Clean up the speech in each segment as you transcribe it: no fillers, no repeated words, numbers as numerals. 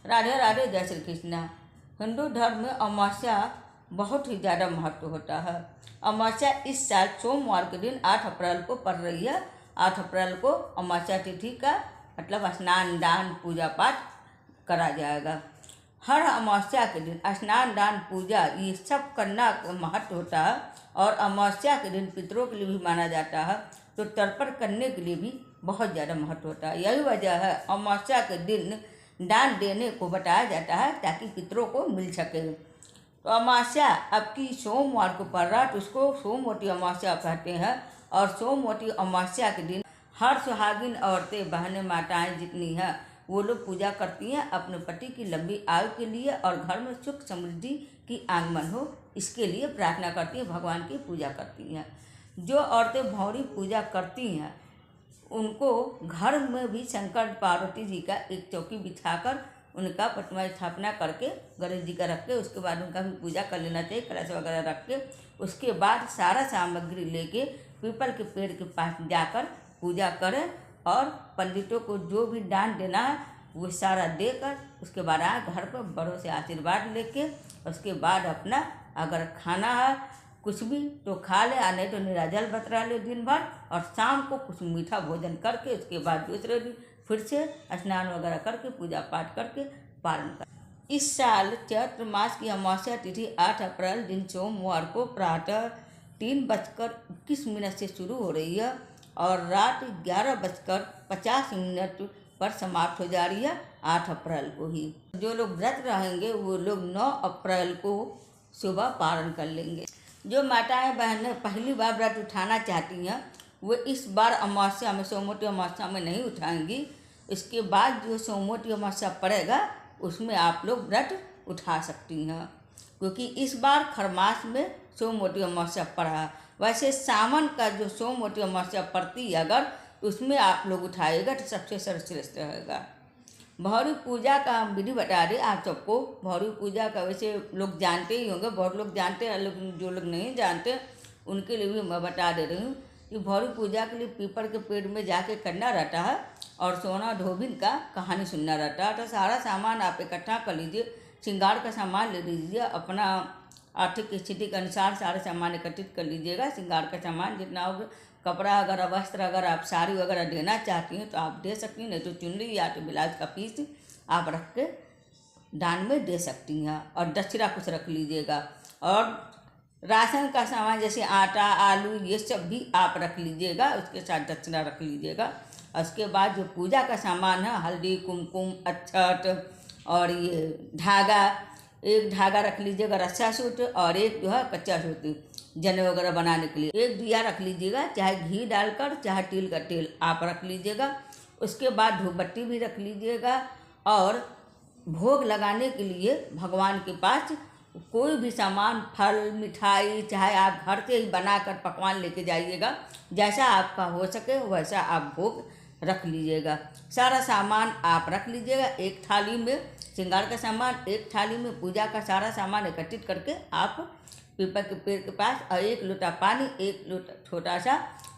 राधे राधे, जय श्री कृष्ण। हिंदू धर्म में अमावस्या बहुत ही ज़्यादा महत्व होता है। अमावस्या इस साल सोमवार के दिन 8 अप्रैल को पड़ रही है। 8 अप्रैल को अमावस्या तिथि का मतलब स्नान दान पूजा पाठ करा जाएगा। हर अमावस्या के दिन स्नान दान पूजा ये सब करना महत्व होता है। और अमावस्या के दिन पितरों के लिए भी माना जाता है, तो तर्पण करने के लिए भी बहुत ज़्यादा महत्व होता है। यही वजह है अमावस्या के दिन दान देने को बताया जाता है ताकि पितरों को मिल सके। तो अमावस्या आपकी सोमवार को पड़ रहा तो उसको सोमवती अमावस्या कहते हैं। और सोमवती अमावस्या के दिन हर सुहागिन औरतें, बहनें, माताएं जितनी हैं वो लोग पूजा करती हैं अपने पति की लंबी आयु के लिए और घर में सुख समृद्धि की आगमन हो, इसके लिए प्रार्थना करती हैं, भगवान की पूजा करती हैं। जो औरतें भौरी पूजा करती हैं उनको घर में भी शंकर पार्वती जी का एक चौकी बिछाकर उनका प्रतिमा स्थापना करके गणेश जी का रख के उसके बाद उनका भी पूजा कर लेना चाहिए, कलश वगैरह रख के। उसके बाद सारा सामग्री लेके पीपल के पेड़ के पास जाकर पूजा करें और पंडितों को जो भी दान देना है वो सारा देकर उसके बाद आए घर पर बड़ों से आशीर्वाद लेके। उसके बाद अपना अगर खाना है कुछ भी तो खा ले, नहीं तो निराजल बतरा ले दिन भर, और शाम को कुछ मीठा भोजन करके उसके बाद दूसरे दिन फिर से स्नान वगैरह करके पूजा पाठ करके पारण कर। इस साल चैत्र मास की अमावस्या तिथि 8 अप्रैल दिन सोमवार को प्रातः 3:21 से शुरू हो रही है और रात 11:50 पर समाप्त हो जा रही है 8 अप्रैल को ही। जो लोग व्रत रहेंगे वो लोग 9 अप्रैल को सुबह पारण कर लेंगे। जो माताएं बहनें पहली बार व्रत उठाना चाहती हैं वो इस बार अमावस्या में, सोमवती अमावस्या में नहीं उठाएंगी। इसके बाद जो सोमवती अमावस्या पड़ेगा उसमें आप लोग व्रत उठा सकती हैं, क्योंकि इस बार खरमास में सोमवती अमावस्या पड़ा है। वैसे सावन का जो सोमवती अमावस्या पड़ती है अगर उसमें आप लोग उठाएगा तो सबसे सर्वश्रेष्ठ रहेगा। भौरी पूजा का हम विधि बता दें आप सबको। भौरी पूजा का वैसे लोग जानते ही होंगे, बहुत लोग जानते हैं, लेकिन जो लोग नहीं जानते उनके लिए भी मैं बता दे रही हूँ कि भौरी पूजा के लिए पीपल के पेड़ में जाके करना रहता है और सोना धोबिन का कहानी सुनना रहता है। तो सारा सामान आप इकट्ठा कर लीजिए, श्रृंगार का सामान ले लीजिए, अपना आर्थिक स्थिति के अनुसार सारे सामान एकत्रित कर लीजिएगा। श्रृंगार का सामान जितना होगा, कपड़ा अगर वस्त्र अगर आप साड़ी वगैरह देना चाहती हैं तो आप दे सकती हैं, नहीं तो चुनरी या तो ब्लाउज का पीस आप रख के दान में दे सकती हैं। और दक्षिणा कुछ रख लीजिएगा। और राशन का सामान जैसे आटा, आलू ये सब भी आप रख लीजिएगा, उसके साथ दक्षिणा रख लीजिएगा। उसके बाद जो पूजा का सामान है हल्दी, कुमकुम, अक्षत और ये धागा, एक धागा रख लीजिएगा रस्सा सूत, और एक जो है कच्चा सूत जने वगैरह बनाने के लिए। एक दिया रख लीजिएगा, चाहे घी डालकर चाहे तिल का तेल आप रख लीजिएगा। उसके बाद धूपबत्ती भी रख लीजिएगा। और भोग लगाने के लिए भगवान के पास कोई भी सामान, फल, मिठाई, चाहे आप घर से ही बनाकर पकवान लेके जाइएगा, जैसा आपका हो सके वैसा आप भोग रख लीजिएगा। सारा सामान आप रख लीजिएगा एक थाली में, श्रृंगार का सामान एक थाली में, पूजा का सारा सामान एकत्रित करके आप पीपल के पेड़ के पास, और 1 लोटा पानी, 1 लोटा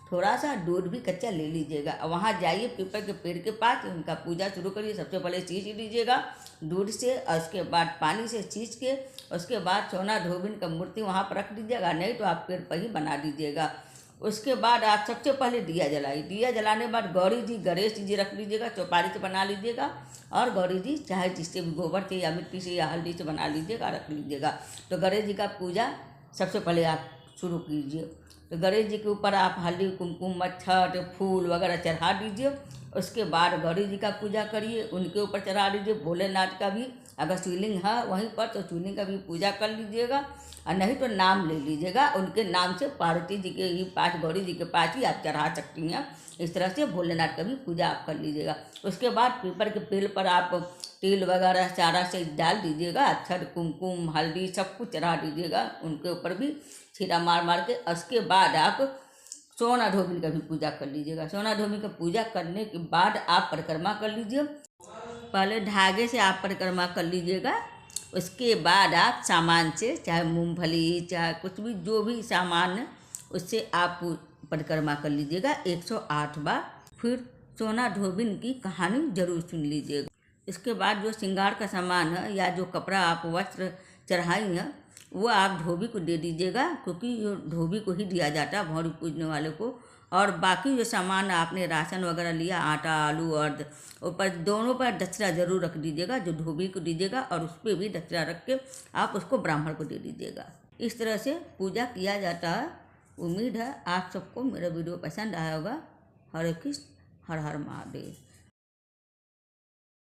थोड़ा सा दूध भी कच्चा ले लीजिएगा। वहाँ जाइए पीपल के पेड़ के पास, उनका पूजा शुरू करिए। सबसे पहले छींच लीजिएगा दूध से, और उसके बाद पानी से छींच के उसके बाद सोना धोबिन का मूर्ति वहाँ पर रख दीजिएगा, नहीं तो आप पेड़ पर ही बना दीजिएगा। उसके बाद आप सबसे पहले दिया जलाइए। दिया जलाने के बाद गौरी जी, गणेश जी रख लीजिएगा, चौपारी से बना लीजिएगा। और गौरी जी चाहे जिससे भी गोबर से या मिट्टी से या हल्दी से बना लीजिएगा, रख लीजिएगा। तो गणेश जी का पूजा सबसे पहले आप शुरू कीजिए। तो गणेश जी के ऊपर आप हल्दी, कुमकुम, अक्षत, फूल वगैरह चढ़ा दीजिए। उसके बाद गौरी जी का पूजा करिए, उनके ऊपर चढ़ा दीजिए। भोलेनाथ का भी अगर शिवलिंग है वहीं पर तो शिवलिंग का भी पूजा कर लीजिएगा, और नहीं तो नाम ले लीजिएगा। उनके नाम से पार्वती जी के ही पास, गौरी जी के पास ही आप चढ़ा सकती हैं। इस तरह से भोलेनाथ का भी पूजा आप कर लीजिएगा। उसके बाद पीपल के पेड़ पर आप तेल वगैरह सारा से डाल दीजिएगा, अक्षत, कुमकुम, हल्दी सब कुछ चढ़ा दीजिएगा उनके ऊपर भी छीटा मार मार के। उसके बाद आप सोना धोबिन का भी पूजा कर लीजिएगा। सोना धोबिन का पूजा करने के बाद आप परिक्रमा कर लीजिए। पहले धागे से आप परिक्रमा कर लीजिएगा। उसके बाद आप सामान से, चाहे मूंगफली, चाहे कुछ भी जो भी सामान है उससे आप परिक्रमा कर लीजिएगा 108 बार। फिर सोना धोबिन की कहानी जरूर सुन लीजिएगा। इसके बाद जो श्रृंगार का सामान है या जो कपड़ा आप वस्त्र चढ़ाई हैं वो आप धोबी को दे दीजिएगा, क्योंकि जो धोबी को ही दिया जाता है भौरी पूजने वाले को। और बाकी जो सामान आपने राशन वगैरह लिया, आटा, आलू और ऊपर दोनों पर दक्षिणा जरूर रख दीजिएगा। जो धोबी को दीजिएगा और उस पर भी दक्षिणा रख के आप उसको ब्राह्मण को दे दीजिएगा। इस तरह से पूजा किया जाता है। उम्मीद है आप सबको मेरा वीडियो पसंद आया होगा। हरे कृष्ण, हर हर महादेव।